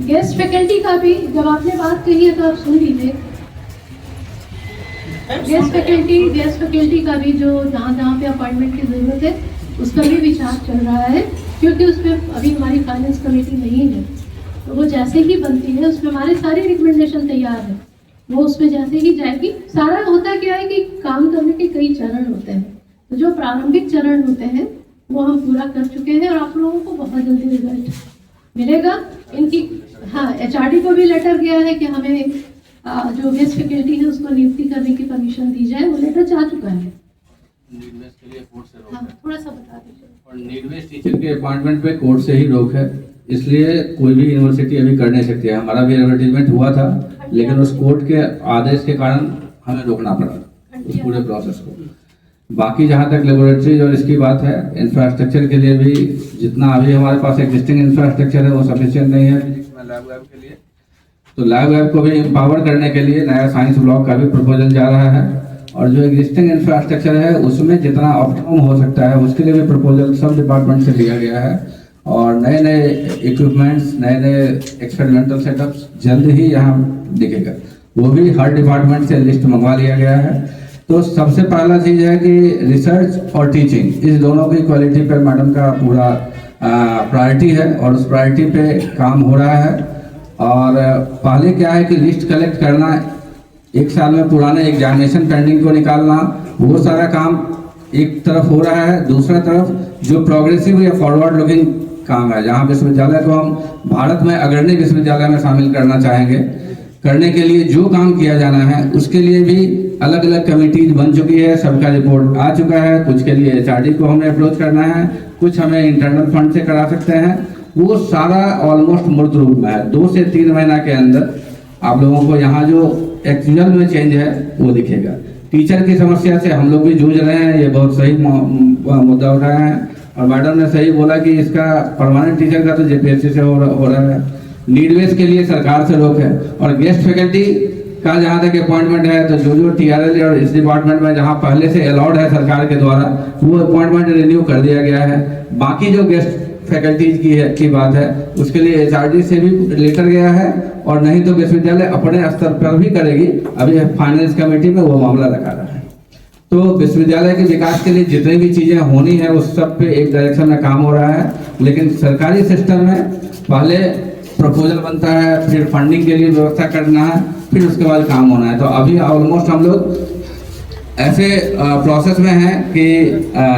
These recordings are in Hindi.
गेस्ट फैकल्टी का भी जब आपने बात कही है तो आप सुन लीजिए। गेस्ट फैकल्टी का भी जो जहाँ पे अपॉइंटमेंट की ज़रूरत है उसका भी विचार चल रहा है, क्योंकि उसमें अभी हमारी फाइनेंस कमेटी नहीं है। तो वो जैसे ही बनती है उसमें हमारे सारे रिकमेंडेशन तैयार है, वो उसमें जैसे ही जाएगी। सारा होता क्या है कि काम करने के कई चरण होते हैं, तो जो प्रारंभिक चरण होते हैं वो हम पूरा कर चुके हैं और आप लोगों को बहुत जल्दी रिजल्ट मिलेगा इनकी। हाँ, HRD को भी लेटर गया है कि हमें जो गेस्ट फैकल्टी है उसको नियुक्ति करने की परमिशन दी जाए, वो लेटर जा चुका है। नीड बेस के लिए कोर्ट से रोक हाँ, है थोड़ा सा बता दीजिए। और नीड बेस टीचर के अपॉइंटमेंट पे कोर्ट से ही रोक है, इसलिए कोई भी यूनिवर्सिटी अभी कर नहीं सकती है। हमारा भी एडवर्टीजमेंट हुआ था, लेकिन उस कोर्ट के आदेश के कारण हमें रोकना पड़ा उस पूरे प्रोसेस को। बाकी जहाँ तक लेबोरेटरीज और इसकी बात है, इंफ्रास्ट्रक्चर के लिए भी जितना अभी हमारे पास एग्जिस्टिंग इंफ्रास्ट्रक्चर है वो सफिशिएंट नहीं है लैब वैब के लिए। तो लैब वैब को भी एम्पावर करने के लिए नया साइंस ब्लॉक का भी प्रपोजल जा रहा है, और जो एग्जिस्टिंग इंफ्रास्ट्रक्चर है उसमें जितना ऑप्टिमम हो सकता है उसके लिए भी प्रपोजल सब डिपार्टमेंट से दिया गया है। और नए नए इक्विपमेंट्स, नए नए एक्सपेरिमेंटल सेटअप्स जल्द ही यहाँ दिखेगा, वो भी हर डिपार्टमेंट से लिस्ट मंगवा लिया गया है। तो सबसे पहला चीज़ है कि रिसर्च और टीचिंग, इस दोनों की क्वालिटी पर मैडम का पूरा प्रायोरिटी है और उस प्रायोरिटी पे काम हो रहा है। और पहले क्या है कि लिस्ट कलेक्ट करना, एक साल में पुराने एग्जामिनेशन पेंडिंग को निकालना, वो सारा काम एक तरफ हो रहा है। दूसरा तरफ जो प्रोग्रेसिव या फॉरवर्ड लुकिंग काम है, जहाँ विश्वविद्यालय को हम भारत में अग्रणी विश्वविद्यालय में शामिल करना चाहेंगे, करने के लिए जो काम किया जाना है उसके लिए भी अलग अलग कमिटीज बन चुकी है, सबका रिपोर्ट आ चुका है। कुछ के लिए HRD को हमें अप्रोच करना है, कुछ हमें इंटरनल फंड से करा सकते हैं। वो सारा ऑलमोस्ट मूर्त रूप में है। 2 से 3 महीना के अंदर आप लोगों को यहाँ जो एक्चुअल में चेंज है वो दिखेगा। टीचर की समस्या से हम लोग भी जूझ रहे हैं, ये बहुत सही मुद्दा उठाया है और मैडम ने सही बोला कि इसका परमानेंट टीचर का तो JPSC से हो रहा है। नीड बेस के लिए सरकार से रोक है, और गेस्ट फैकल्टी का जहाँ तक अपॉइंटमेंट है तो जो TRL और इस डिपार्टमेंट में जहाँ पहले से अलाउड है सरकार के द्वारा, वो अपॉइंटमेंट रिन्यू कर दिया गया है। बाकी जो गेस्ट फैकल्टीज की बात है उसके लिए HRD से भी लेटर गया है, और नहीं तो विश्वविद्यालय अपने स्तर पर भी करेगी। अभी फाइनेंस कमेटी में वो मामला रखा रहा है। तो विश्वविद्यालय के विकास के लिए जितनी भी चीजें होनी है उस सब पे एक डायरेक्शन में काम हो रहा है। लेकिन सरकारी सिस्टम में पहले प्रपोजल बनता है, फिर फंडिंग के लिए व्यवस्था करना है, फिर उसके बाद काम होना है। तो अभी ऑलमोस्ट हम लोग ऐसे प्रोसेस में हैं कि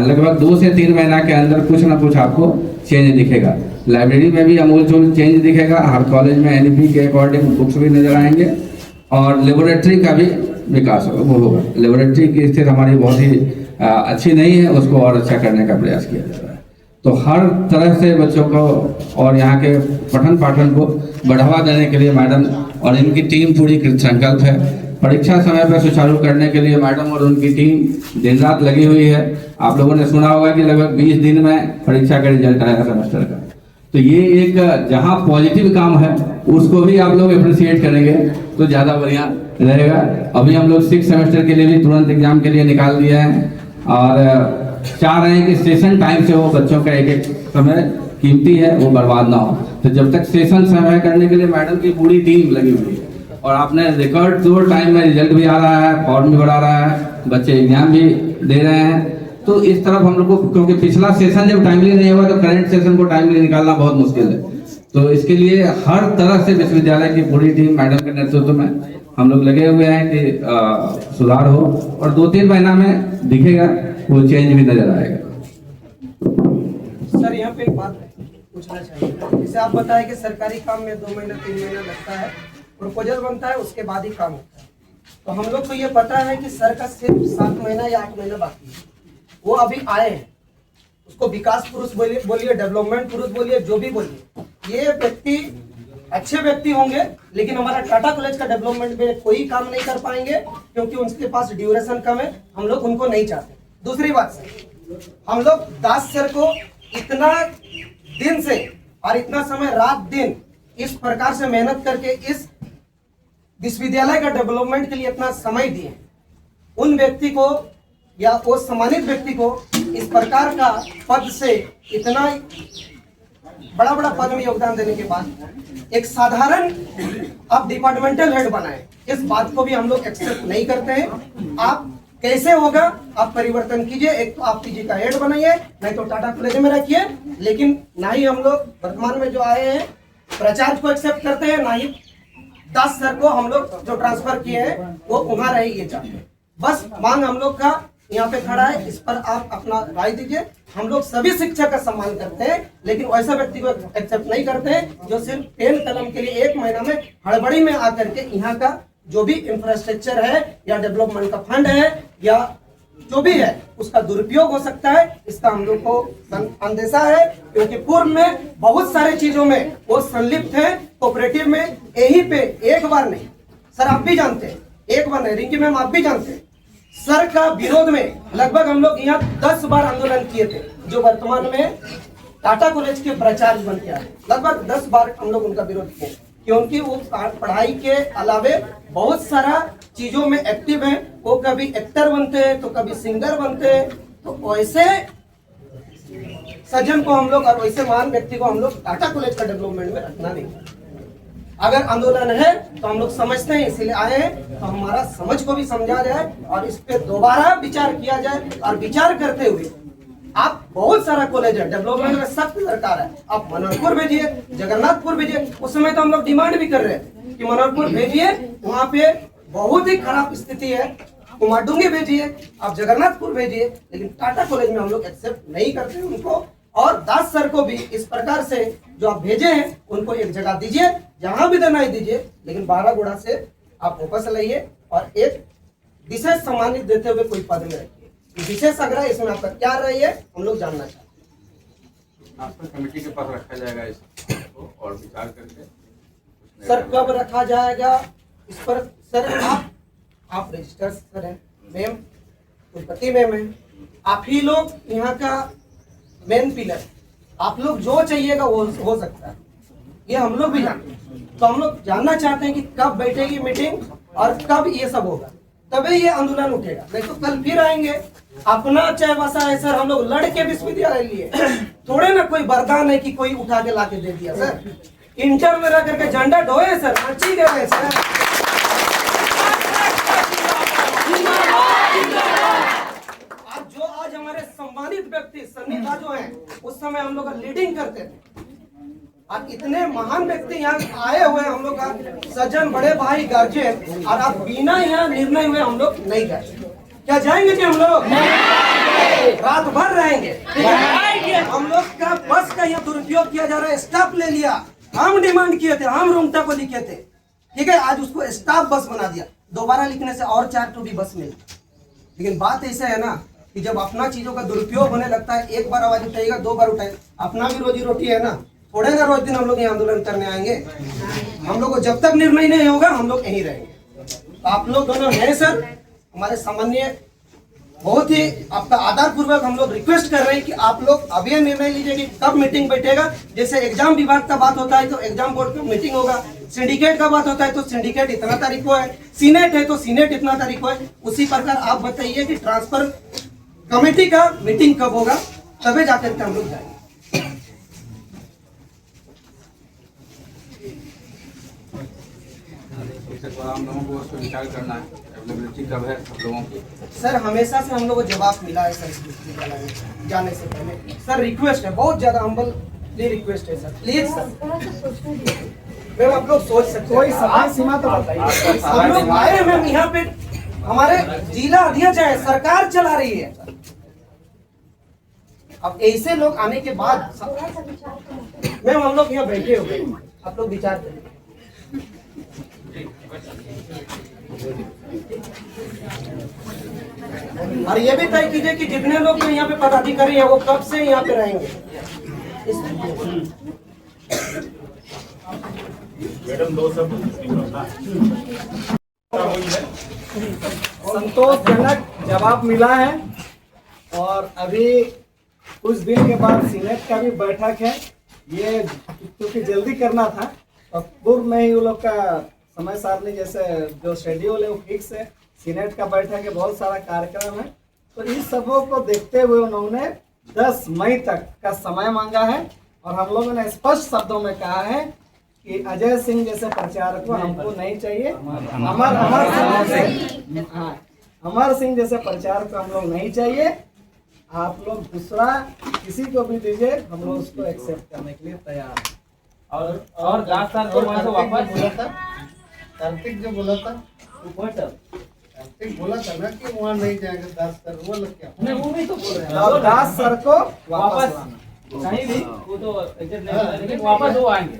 लगभग 2 से 3 महीना के अंदर कुछ ना कुछ आपको चेंज दिखेगा। लाइब्रेरी में भी अमूलचूल चेंज दिखेगा, हर कॉलेज में NEP के अकॉर्डिंग बुक्स भी नजर आएंगे, और लेबोरेटरी का भी विकास होगा। लेबोरेटरी की स्थिति हमारी बहुत ही अच्छी नहीं है, उसको और अच्छा करने का प्रयास किया जा रहा है। तो हर तरह से बच्चों को और यहाँ के पठन पाठन को बढ़ावा देने के लिए मैडम और इनकी टीम पूरी संकल्प है। परीक्षा समय पर सुचारू करने के लिए मैडम और उनकी टीम दिन रात लगी हुई है। आप लोगों ने सुना होगा कि लगभग 20 दिन में परीक्षा का रिजल्ट आया सेमेस्टर का। तो ये एक जहाँ पॉजिटिव काम है उसको भी आप लोग अप्रिशिएट करेंगे तो ज़्यादा बढ़िया रहेगा। अभी हम लोग 6 सेमेस्टर के लिए भी तुरंत एग्जाम के लिए निकाल दिया है, और चाह रहे हैं कि सेशन टाइम से वो बच्चों का एक समय कीमती है वो बर्बाद ना हो। तो जब तक सेशन समय करने के लिए मैडम की पूरी टीम लगी हुई है, और आपने रिकॉर्ड दो टाइम में रिजल्ट भी आ रहा है, फॉर्म भी बढ़ा रहा है, बच्चे एग्जाम भी दे रहे हैं। तो इस तरफ हम लोग को, क्योंकि पिछला सेशन जब टाइमली नहीं हुआ तो करंट सेशन को टाइमली निकालना बहुत मुश्किल है। तो इसके लिए हर तरह से विश्वविद्यालय की पूरी टीम मैडम के नेतृत्व में हम लोग लगे हुए हैं कि सुधार हो, और 2-3 महीना में दिखेगा वो चेंज भी नजर आएगा। सर यहाँ पे एक बात पूछना चाहिए, जैसे आप बताए कि सरकारी काम में 2 महीना 3 महीना लगता है, प्रपोजल बनता है उसके बाद ही काम होता है। तो हम लोग को ये पता है कि सर का सिर्फ 7 महीना या 8 महीना बाकी है, वो अभी आए हैं। उसको विकास पुरुष बोलिए, डेवलपमेंट पुरुष बोलिए, जो भी बोलिए, ये व्यक्ति अच्छे व्यक्ति होंगे, लेकिन हमारा टाटा कॉलेज का डेवलपमेंट में कोई काम नहीं कर पाएंगे क्योंकि उनके पास ड्यूरेशन कम है। हम लोग उनको नहीं चाहते। दूसरी बात सर, हम लोग दास सर को इतना दिन से और इतना समय रात दिन इस प्रकार से मेहनत करके इस विश्वविद्यालय का डेवलपमेंट के लिए इतना समय दिए, उन व्यक्ति को या उस सम्मानित व्यक्ति को इस प्रकार का पद से इतना बड़ा बड़ा पद में योगदान देने के बाद एक साधारण आप डिपार्टमेंटल हेड बनाए, इस बात को भी हम लोग एक्सेप्ट नहीं करते हैं। आप कैसे होगा, आप परिवर्तन कीजिए, एक तो आप पीजी का हेड बनाइए, नहीं तो टाटा कॉलेज में रखिए। लेकिन ना ही हम लोग वर्तमान में जो आए हैं प्राचार्य को एक्सेप्ट करते हैं, ना ही दास सर को हम लोग जो ट्रांसफर किए हैं वो वहां रहे ये चाहते हैं। बस मांग हम लोग का यहाँ पे खड़ा है, इस पर आप अपना राय दीजिए। हम लोग सभी शिक्षक का सम्मान करते हैं, लेकिन वैसा व्यक्ति को एक्सेप्ट नहीं करते हैं जो सिर्फ पेन कलम के लिए 1 महीना में हड़बड़ी में आकर के यहाँ का जो भी इंफ्रास्ट्रक्चर है या डेवलपमेंट का फंड है या जो भी है उसका दुरुपयोग हो सकता है, इसका हम लोग को अंदेशा है। क्योंकि पूर्व में बहुत सारे चीजों में वो संलिप्त है। कोऑपरेटिव में यही पे एक बार नहीं सर, आप भी जानते हैं, एक बार नहीं रिंकी मैम आप भी जानते हैं, सर का विरोध में लगभग हम लोग यहाँ 10 बार आंदोलन किए थे। जो वर्तमान में टाटा कॉलेज के प्राचार्य बन के आए, लगभग 10 बार हम लोग उनका विरोध किए, क्योंकि वो पढ़ाई के अलावे बहुत सारा चीजों में एक्टिव है। वो कभी एक्टर बनते हैं तो कभी सिंगर बनते हैं। तो वैसे सज्जन को हम लोग और वैसे महान व्यक्ति को हम लोग टाटा कॉलेज का डेवलपमेंट में रखना नहीं। अगर आंदोलन है तो हम लोग समझते हैं, इसीलिए आए हैं, तो हमारा समझ को भी समझा जाए और इस पे दोबारा विचार किया जाए। और विचार करते हुए आप बहुत सारा कॉलेज है, डेवलपमेंट में सख्त सरकार है, आप मनोहरपुर भेजिए, जगन्नाथपुर भेजिए। उस समय तो हम लोग डिमांड भी कर रहे हैं कि मनोहरपुर भेजिए, वहाँ पे बहुत ही खराब स्थिति है। कुमारडूंगी भेजिए, आप जगन्नाथपुर भेजिए, लेकिन टाटा कॉलेज में हम लोग एक्सेप्ट नहीं करते उनको। और दास सर को भी इस प्रकार से जो आप भेजे हैं उनको एक जगह दीजिए, जहां भी देना ही दीजिए, लेकिन 12 गुणा से आप वापस लाइए और एक विशेष सम्मानित देते हुए कोई पद में रखिए। विशेष आग्रह इसमें आपका क्या रही है हम लोग जानना चाहते हैं। आपका कमेटी के पास रखा जाएगा इसको और विचार करके सर कब रखा जाएगा इस पर? सर आप रजिस्टर सर हैं, मैम कुलपति मैम है, आप ही लोग यहाँ का मेन पिलर, आप लोग जो चाहिएगा वो हो सकता है, ये हम लोग भी जानते हैं। तो हम लोग जानना चाहते हैं कि कब बैठेगी मीटिंग और कब ये सब होगा, तभी ये आंदोलन उठेगा। नहीं तो कल फिर आएंगे, अपना चाहे वैसा है सर, हम लोग लड़के विश्वविद्यालय लिए, थोड़े ना कोई वरदान है कि कोई उठा के लाके दे दिया सर। इंटर में रह करके झंडा ढोए सर, नाची गए सर। आज हमारे सम्मानित व्यक्ति सन्नी जो हैं, उस समय हम लोग लीडिंग करते थे। आज इतने महान व्यक्ति यहाँ आए हुए हम लोग का सज्जन बड़े भाई गार्जियन, और आप बिना यहाँ निर्णय हुए हम लोग नहीं गए। क्या जाएंगे जी हम लोग? रात भर रहेंगे। हम लोग का बस का यहाँ दुरुपयोग किया जा रहा है, स्टाफ ले लिया। हम डिमांड किए थे, हम रुंगटा को लिखे थे, ठीक है, आज उसको स्टाफ बस बना दिया। दोबारा लिखने से और 4 टू भी बस मिली। लेकिन बात ऐसा है ना कि जब अपना चीजों का दुरुपयोग होने लगता है, एक बार आवाज उठाएगा, 2 बार उठाएगा, अपना भी रोजी रोटी है ना, थोड़े ना रोज दिन हम लोग यहाँ आंदोलन करने आएंगे। हम लोग को जब तक निर्णय नहीं होगा हम लोग यहीं रहेंगे। तो आप लोग दोनों हैं सर, हमारे सामान्य बहुत ही आपका आदर पूर्वक हम लोग रिक्वेस्ट कर रहे हैं कि आप लोग अभी निर्णय लीजिए कि कब मीटिंग बैठेगा। जैसे एग्जाम विभाग का बात होता है तो एग्जाम बोर्ड का मीटिंग होगा, सिंडिकेट का बात होता है तो सिंडिकेट इतना तारीख को है, सीनेट है तो सीनेट इतना तारीख को है। उसी प्रकार आप बताइए कि ट्रांसफर कमेटी का मीटिंग कब होगा, तभी जाकर के हम लोग जाएंगे। हम लोगों को उस पर विचार करना है, अवेलेबिलिटी कब है सब लोगों की। सर हमेशा से हम लोग को जवाब मिला है संस्कृत विद्यालय में जाने से पहले। सर रिक्वेस्ट है, बहुत ज्यादा हम्बल रिक्वेस्ट है सर, प्लीज सर। मैम आप लोग सोच सकते हैं, कोई समय सीमा तो बताइए। हम लोग आए मैम यहाँ पे, हमारे जिला अध्यक्ष है, सरकार चला रही है। अब ऐसे लोग आने के बाद मैम हम लोग यहाँ बैठे हुए, आप लोग विचार करिए। और ये भी तय कीजिए कि जितने लोग यहाँ पे पदाधिकारी है वो कब से यहाँ पे रहेंगे। संतोषजनक जवाब मिला है और अभी कुछ दिन के बाद सीनेट का भी बैठक है। ये क्योंकि जल्दी करना था और पूर्व में ही वो लोग का समय सारणी जैसे जो शेड्यूल है वो फिक्स है। सीनेट का बैठक है, बहुत सारा कार्यक्रम है, तो इन सबों को देखते हुए उन्होंने 10 मई तक का समय मांगा है और हम लोगों ने स्पष्ट शब्दों में कहा है कि अजय सिंह जैसे प्रचारक को हमको नहीं चाहिए। अमर सिंह जैसे प्रचारक को हम लोग नहीं चाहिए। आप लोग दूसरा किसी को भी दीजिए, हम लोग उसको एक्सेप्ट करने के लिए तैयार हैं। और दास सर को वहाँ से वापस बोला था, कार्तिक जो बोला था, कार्तिक बोला था ना कि वहाँ नहीं जाएंगे दास सर, वो लग क्या नहीं, वो नहीं तो बोल रहे हैं और दास सर को वापस वापस कहीं भी वो तो एग्जिट नहीं होता, लेकिन वापस वो आएंगे।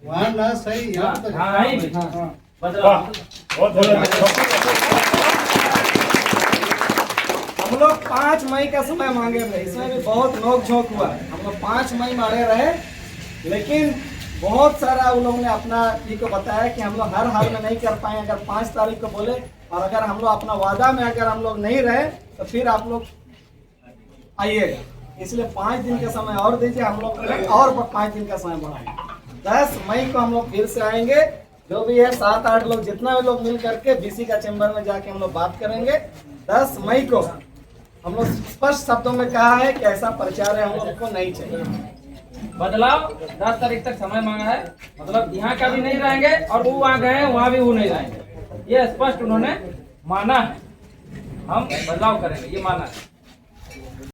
वहाँ ना सही, यहाँ तो कहीं भी बदलाव। हम लोग 5 मई का समय मांगे थे, इसमें भी बहुत नोक झोंक हुआ। हम लोग 5 मई मारे रहे, लेकिन बहुत सारा उन लोगों ने अपना ये को बताया कि हम लोग हर हाल में नहीं कर पाए। अगर 5 तारीख को बोले और अगर हम लोग अपना वादा में अगर हम लोग नहीं रहे तो फिर आप लोग आइएगा, इसलिए 5 दिन का समय और दीजिए। हम लोग और 5 दिन का समय बढ़ाएंगे। 10 मई को हम लोग फिर से आएंगे, जो भी है 7-8 लोग जितना भी लोग मिल करके बीसी का चैम्बर में जाके हम लोग बात करेंगे। 10 मई को हम लोग स्पष्ट शब्दों में कहा है कि ऐसा प्रचार है हम लोग को नहीं चाहिए। बदलाव 10 तारीख तक समय मांगा है, मतलब यहाँ का भी नहीं रहेंगे और वो वहाँ गए हैं वहाँ भी वो नहीं रहेंगे, ये स्पष्ट उन्होंने माना है। हम बदलाव करेंगे, ये माना है।